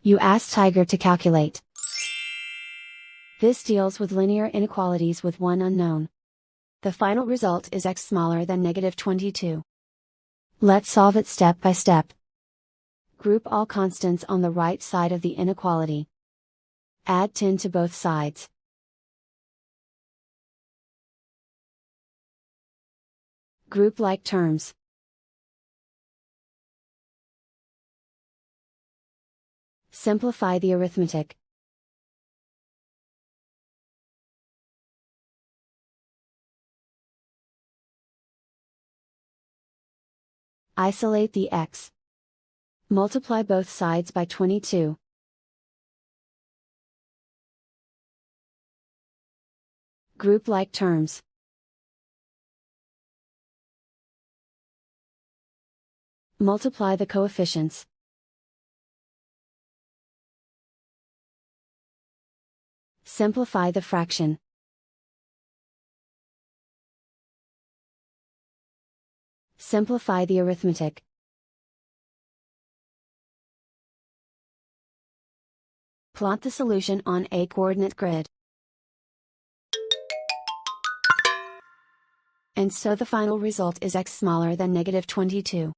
You ask Tiger to calculate. This deals with linear inequalities with one unknown. The final result is x smaller than -22. Let's solve it step by step. Group all constants on the right side of the inequality. Add 10 to both sides. Group like terms. Simplify the arithmetic. Isolate the x. Multiply both sides by 22. Group like terms. Multiply the coefficients. Simplify the fraction. Simplify the arithmetic. Plot the solution on a coordinate grid. And so the final result is x smaller than -22.